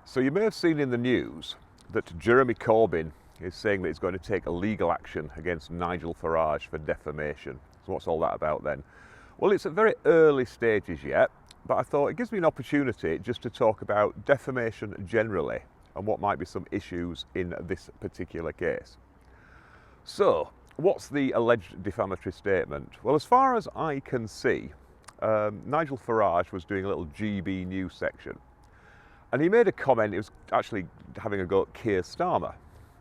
So you may have seen in the news that Jeremy Corbyn is saying that he's going to take a legal action against Nigel Farage for defamation. So what's all that about then? Well, it's at very early stages yet, but I thought it gives me an opportunity just to talk about defamation generally and what might be some issues in this particular case. So, what's the alleged defamatory statement? Well, as far as I can see, Nigel Farage was doing a little GB News section. And he made a comment, he was actually having a go at Keir Starmer.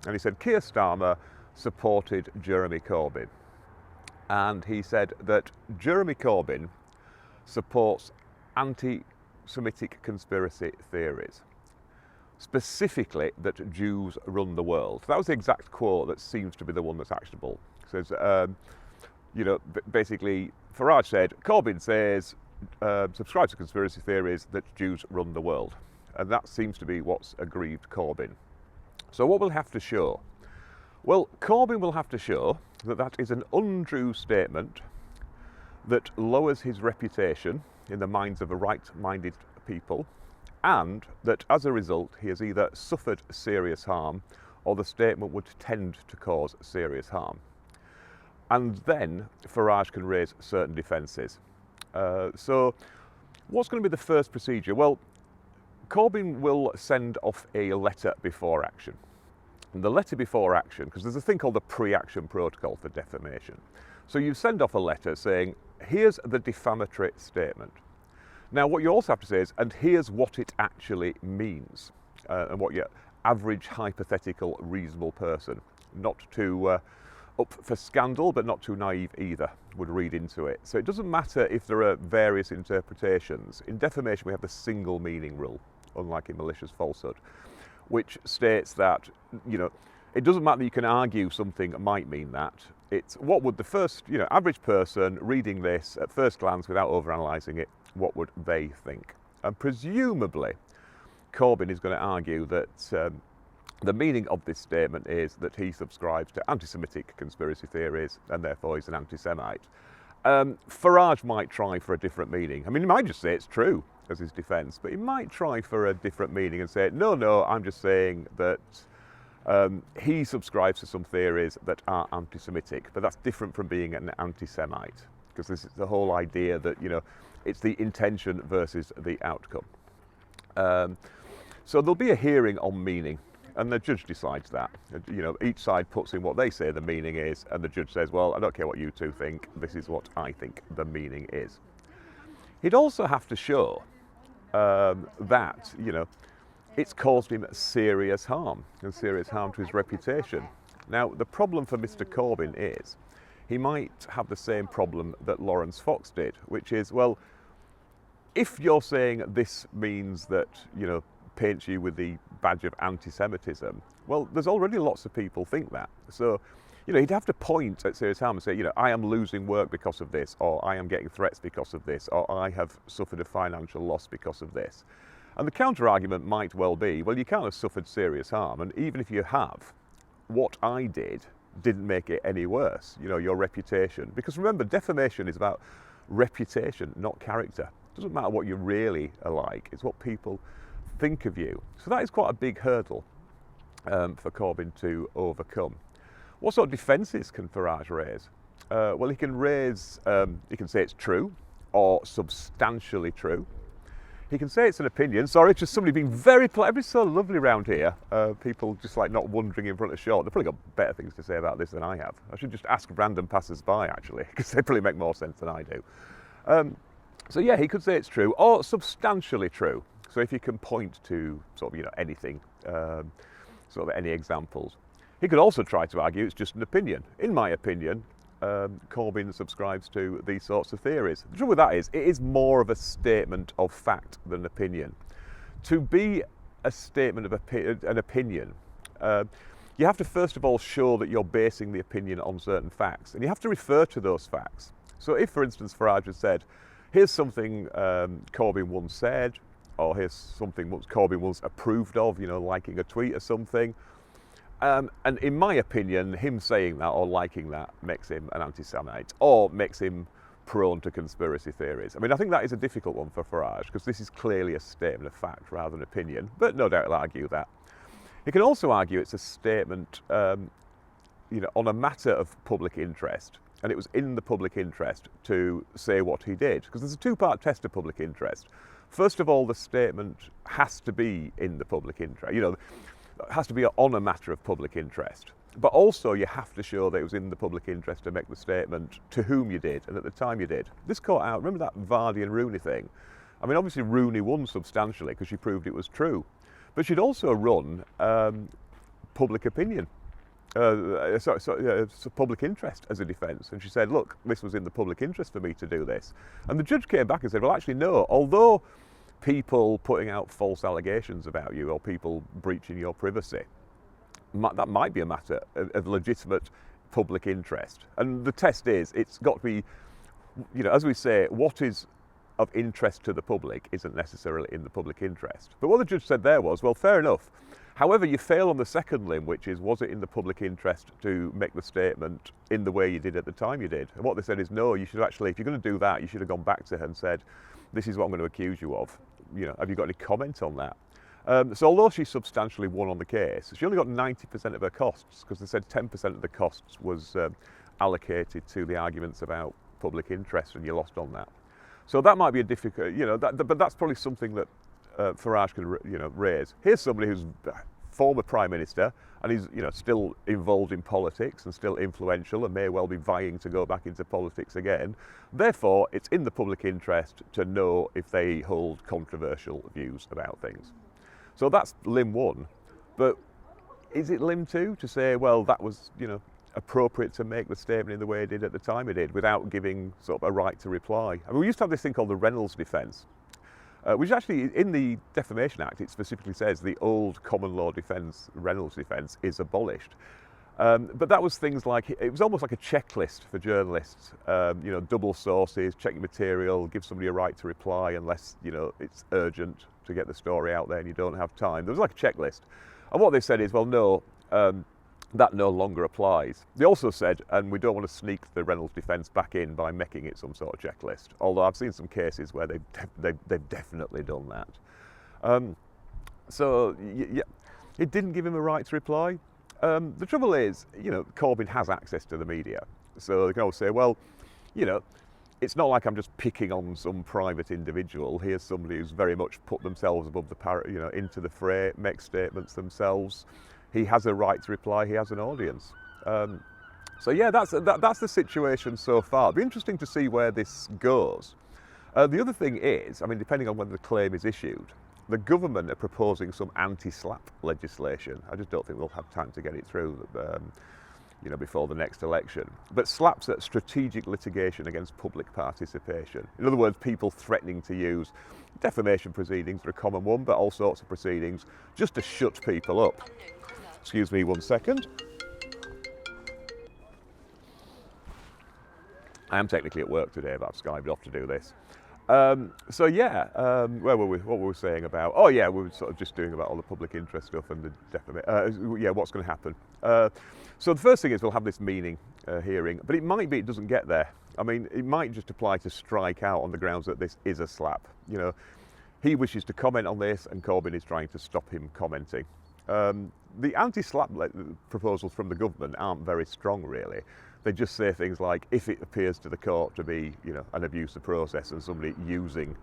And he said Keir Starmer supported Jeremy Corbyn. And he said that Jeremy Corbyn supports anti-Semitic conspiracy theories. Specifically, that Jews run the world. That was the exact quote that seems to be the one that's actionable. It says, basically, Farage said, Corbyn says, subscribes to conspiracy theories that Jews run the world. And that seems to be what's aggrieved Corbyn. So what will have to show? Well, Corbyn will have to show that that is an untrue statement that lowers his reputation in the minds of a right-minded people, and that as a result he has either suffered serious harm or the statement would tend to cause serious harm. And then Farage can raise certain defences. So what's going to be the first procedure? Well, Corbyn will send off a letter before action. And the letter before action, because there's a thing called the pre-action protocol for defamation. So you send off a letter saying, here's the defamatory statement. Now what you also have to say is, and here's what it actually means. And what your average hypothetical reasonable person, not too up for scandal but not too naive either, would read into it. So it doesn't matter if there are various interpretations. In defamation we have the single meaning rule, unlike in malicious falsehood, which states that, it doesn't matter that you can argue something might mean that. It's what would the first, average person reading this at first glance without overanalyzing it, what would they think? And presumably, Corbyn is going to argue that the meaning of this statement is that he subscribes to anti-Semitic conspiracy theories and therefore he's an anti-Semite. Farage might try for a different meaning. I mean, he might just say it's true as his defence, but he might try for a different meaning and say, no, I'm just saying that he subscribes to some theories that are anti-Semitic, but that's different from being an anti-Semite, because this is the whole idea that, it's the intention versus the outcome. So there'll be a hearing on meaning, and the judge decides that. Each side puts in what they say the meaning is, and the judge says, well, I don't care what you two think, this is what I think the meaning is. He'd also have to show that, it's caused him serious harm, and serious harm to his reputation. Now, the problem for Mr. Corbyn is, he might have the same problem that Laurence Fox did, which is, well, if you're saying this means that, paints you with the badge of anti-Semitism, well, there's already lots of people think that. So, he'd have to point at serious harm and say, I am losing work because of this, or I am getting threats because of this, or I have suffered a financial loss because of this. And the counter-argument might well be, well, you can't have suffered serious harm, and even if you have, what I did didn't make it any worse, your reputation. Because remember, defamation is about reputation, not character. It doesn't matter what you really are like, it's what people think of you. So that is quite a big hurdle for Corbyn to overcome. What sort of defences can Farage raise? Well, he can say it's true or substantially true. He can say it's an opinion. Sorry, just somebody being very polite. It's so lovely around here. People just like not wandering in front of short. They've probably got better things to say about this than I have. I should just ask random passers-by, actually, because they probably make more sense than I do. So yeah, he could say it's true or substantially true. So if you can point to sort of, anything, sort of any examples. He could also try to argue it's just an opinion. In my opinion, Corbyn subscribes to these sorts of theories. The trouble with that is, it is more of a statement of fact than opinion. To be a statement of an opinion, you have to first of all show that you're basing the opinion on certain facts, and you have to refer to those facts. So if, for instance, Farage had said, here's something Corbyn once said, or here's something Corbyn once approved of, liking a tweet or something, and in my opinion, him saying that or liking that makes him an anti-Semite, or makes him prone to conspiracy theories. I mean, I think that is a difficult one for Farage, because this is clearly a statement of fact rather than opinion, but no doubt he'll argue that. He can also argue it's a statement on a matter of public interest, and it was in the public interest to say what he did, because there's a two-part test of public interest. First of all, the statement has to be in the public interest, it has to be on a matter of public interest. But also you have to show that it was in the public interest to make the statement to whom you did and at the time you did. This caught out, remember that Vardy and Rooney thing? I mean, obviously Rooney won substantially because she proved it was true. But she'd also run public opinion, public interest as a defence. And she said, look, this was in the public interest for me to do this. And the judge came back and said, well, actually, no, although people putting out false allegations about you or people breaching your privacy, that might be a matter of legitimate public interest. And the test is, it's got to be, as we say, what is of interest to the public isn't necessarily in the public interest. But what the judge said there was, well, fair enough. However, you fail on the second limb, which is, was it in the public interest to make the statement in the way you did at the time you did? And what they said is, no, you should actually, if you're going to do that, you should have gone back to her and said, this is what I'm going to accuse you of. Have you got any comment on that? So although she substantially won on the case, she only got 90% of her costs, because they said 10% of the costs was allocated to the arguments about public interest, and you lost on that. So that might be a difficult, but that's probably something that Farage can, raise. Here's somebody who's former Prime Minister, and he's, still involved in politics and still influential and may well be vying to go back into politics again. Therefore, it's in the public interest to know if they hold controversial views about things. So that's limb one, but is it limb two to say, well, that was, appropriate to make the statement in the way it did at the time it did without giving sort of a right to reply? I mean, we used to have this thing called the Reynolds defence, which actually in the Defamation Act, it specifically says the old common law defence, Reynolds defence, is abolished. But that was things like, it was almost like a checklist for journalists, double sources, check your material, give somebody a right to reply unless, it's urgent to get the story out there and you don't have time. There was like a checklist. And what they said is, well, no, that no longer applies. They also said, and we don't want to sneak the Reynolds defence back in by making it some sort of checklist, although I've seen some cases where they've definitely done that. So, yeah, it didn't give him a right to reply. The trouble is, Corbyn has access to the media, so they can always say, well, it's not like I'm just picking on some private individual. Here's somebody who's very much put themselves above the into the fray, make statements themselves. He has a right to reply. He has an audience. So yeah, that's the situation so far. It'll be interesting to see where this goes. The other thing is, I mean, depending on when the claim is issued, the government are proposing some anti-slap legislation. I just don't think they'll have time to get it through, before the next election. But slaps at strategic litigation against public participation. In other words, people threatening to use defamation proceedings are a common one, but all sorts of proceedings just to shut people up. Excuse me 1 second. I am technically at work today, but I've skived off to do this. So yeah, where were we? What were we saying about? Oh yeah, we were sort of just doing about all the public interest stuff and the defamation. What's going to happen? So the first thing is we'll have this meaning hearing, but it might be it doesn't get there. I mean, it might just apply to strike out on the grounds that this is a slap. He wishes to comment on this, and Corbyn is trying to stop him commenting. The anti-slap proposals from the government aren't very strong, really. They just say things like, if it appears to the court to be, an abuse of process and somebody using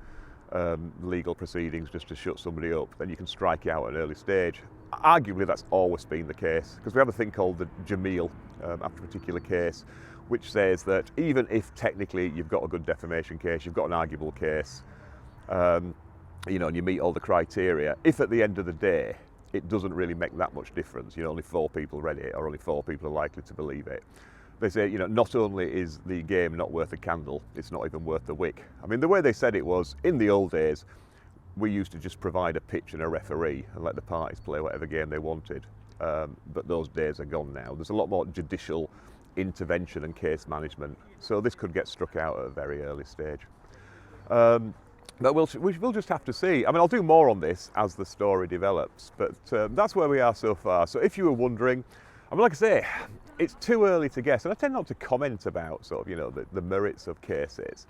legal proceedings just to shut somebody up, then you can strike it out at an early stage. Arguably, that's always been the case, because we have a thing called the Jamil after a particular case, which says that even if technically you've got a good defamation case, you've got an arguable case, and you meet all the criteria, if at the end of the day it doesn't really make that much difference, only 4 people read it or only 4 people are likely to believe it, they say, not only is the game not worth a candle, it's not even worth the wick. I mean, the way they said it was, in the old days, we used to just provide a pitch and a referee and let the parties play whatever game they wanted. But those days are gone now. There's a lot more judicial intervention and case management. So this could get struck out at a very early stage. But we'll just have to see. I mean, I'll do more on this as the story develops, but that's where we are so far. So if you were wondering, I mean, like I say, it's too early to guess, and I tend not to comment about sort of, you know, the merits of cases.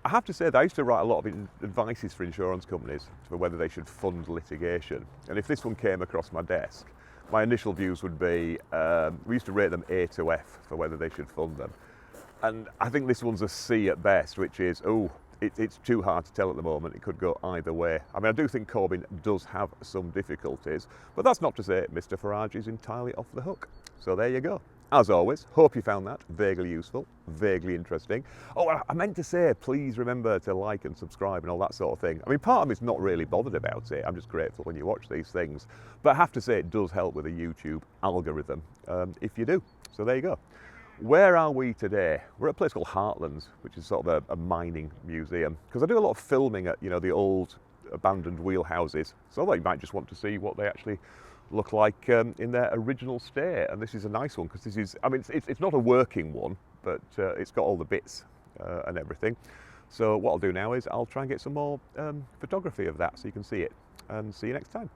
I have to say that I used to write a lot of advices for insurance companies for whether they should fund litigation. And if this one came across my desk, my initial views would be, we used to rate them A to F for whether they should fund them. And I think this one's a C at best, which is, it's too hard to tell at the moment. It could go either way. I mean, I do think Corbyn does have some difficulties, but that's not to say Mr. Farage is entirely off the hook. So there you go. As always, hope you found that vaguely useful, vaguely interesting. Oh, I meant to say, please remember to like and subscribe and all that sort of thing. I mean, part of me is not really bothered about it. I'm just grateful when you watch these things. But I have to say, it does help with the YouTube algorithm if you do. So there you go. Where are we today? We're at a place called Heartlands, which is sort of a mining museum. Because I do a lot of filming at, you know, the old abandoned wheel houses. So I thought you might just want to see what they actually look like in their original state. And this is a nice one because this is, I mean, it's not a working one, but it's got all the bits and everything. So what I'll do now is I'll try and get some more photography of that so you can see it. And see you next time.